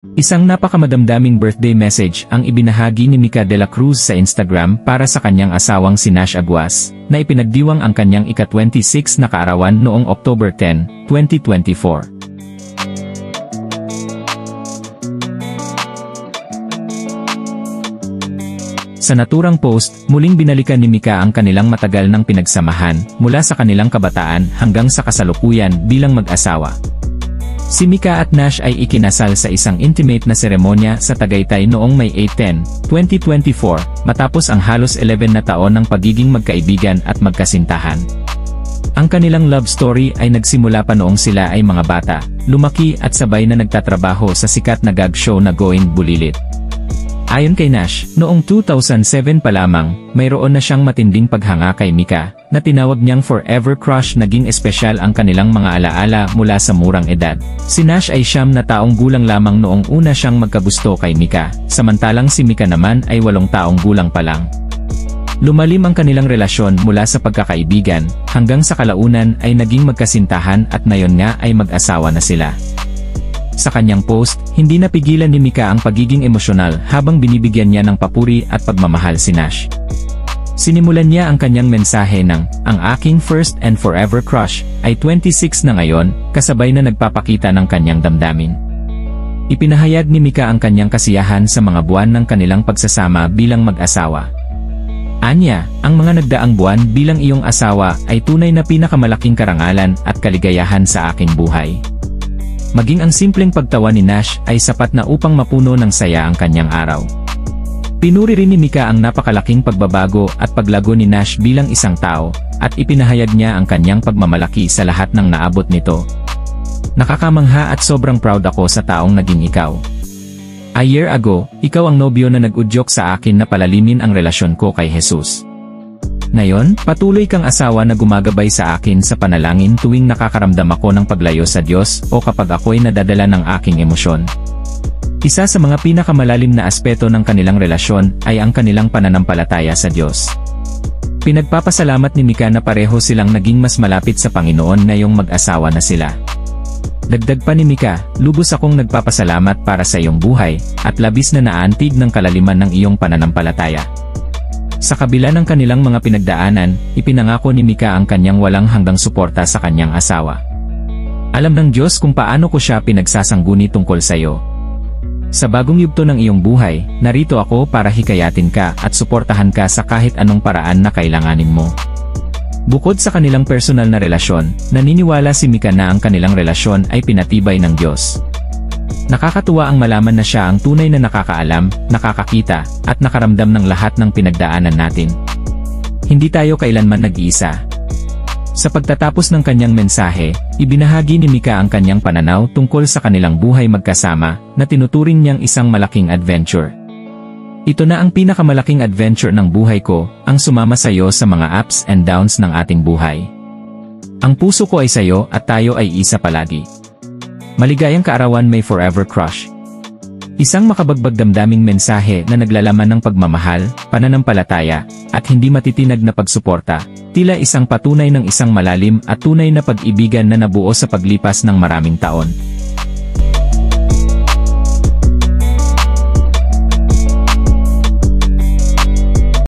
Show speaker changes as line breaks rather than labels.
Isang napakamadamdaming birthday message ang ibinahagi ni Mika de la Cruz sa Instagram para sa kanyang asawang si Nash Aguas, na ipinagdiwang ang kanyang ika-26 na kaarawan noong October 10, 2024. Sa naturang post, muling binalikan ni Mika ang kanilang matagal ng pinagsamahan, mula sa kanilang kabataan hanggang sa kasalukuyan bilang mag-asawa. Si Mika at Nash ay ikinasal sa isang intimate na seremonya sa Tagaytay noong May 8, 2024, matapos ang halos 11 na taon ng pagiging magkaibigan at magkasintahan. Ang kanilang love story ay nagsimula pa noong sila ay mga bata, lumaki at sabay na nagtatrabaho sa sikat na gag show na Going Bulilit. Ayon kay Nash, noong 2007 pa lamang, mayroon na siyang matinding paghanga kay Mika, na tinawag niyang forever crush. Naging espesyal ang kanilang mga alaala mula sa murang edad. Si Nash ay 9 na taong gulang lamang noong una siyang magkagusto kay Mika, samantalang si Mika naman ay 8 taong gulang pa lang. Lumalim ang kanilang relasyon mula sa pagkakaibigan, hanggang sa kalaunan ay naging magkasintahan at ngayon nga ay mag-asawa na sila. Sa kanyang post, hindi napigilan ni Mika ang pagiging emosyonal habang binibigyan niya ng papuri at pagmamahal si Nash. Sinimulan niya ang kanyang mensahe ng, "Ang aking first and forever crush ay 26 na ngayon," kasabay na nagpapakita ng kanyang damdamin. Ipinahayag ni Mika ang kanyang kasiyahan sa mga buwan ng kanilang pagsasama bilang mag-asawa. Anya, ang mga nagdaang buwan bilang iyong asawa ay tunay na pinakamalaking karangalan at kaligayahan sa aking buhay. Maging ang simpleng pagtawa ni Nash ay sapat na upang mapuno ng saya ang kanyang araw. Pinuri rin ni Mika ang napakalaking pagbabago at paglago ni Nash bilang isang tao, at ipinahayag niya ang kanyang pagmamalaki sa lahat ng naabot nito. "Nakakamangha at sobrang proud ako sa taong naging ikaw. A year ago, ikaw ang nobyo na nag-udyok sa akin na palalimin ang relasyon ko kay Jesus. Ngayon, patuloy kang asawa na gumagabay sa akin sa panalangin tuwing nakakaramdam ako ng paglayo sa Diyos o kapag ako'y nadadala ng aking emosyon." Isa sa mga pinakamalalim na aspeto ng kanilang relasyon ay ang kanilang pananampalataya sa Diyos. Pinagpapasalamat ni Mika na pareho silang naging mas malapit sa Panginoon ngayong mag-asawa na sila. Dagdag pa ni Mika, "Lubos akong nagpapasalamat para sa iyong buhay, at labis na naantig ng kalaliman ng iyong pananampalataya." Sa kabila ng kanilang mga pinagdaanan, ipinangako ni Mika ang kanyang walang hanggang suporta sa kanyang asawa. "Alam ng Diyos kung paano ko siya pinagsasangguni tungkol sa iyo. Sa bagong yugto ng iyong buhay, narito ako para hikayatin ka at suportahan ka sa kahit anong paraan na kailanganin mo." Bukod sa kanilang personal na relasyon, naniniwala si Mika na ang kanilang relasyon ay pinatibay ng Diyos. Nakakatuwa ang malaman na siya ang tunay na nakakaalam, nakakakita, at nakaramdam ng lahat ng pinagdaanan natin. Hindi tayo kailanman nag-iisa. Sa pagtatapos ng kanyang mensahe, ibinahagi ni Mika ang kanyang pananaw tungkol sa kanilang buhay magkasama, na tinuturing niyang isang malaking adventure. "Ito na ang pinakamalaking adventure ng buhay ko, ang sumama sa iyo sa mga ups and downs ng ating buhay. Ang puso ko ay sa iyo at tayo ay isa palagi. Maligayang kaarawan, may forever crush." Isang makabagbag damdaming mensahe na naglalaman ng pagmamahal, pananampalataya, at hindi matitinag na pagsuporta, tila isang patunay ng isang malalim at tunay na pag-ibigan na nabuo sa paglipas ng maraming taon.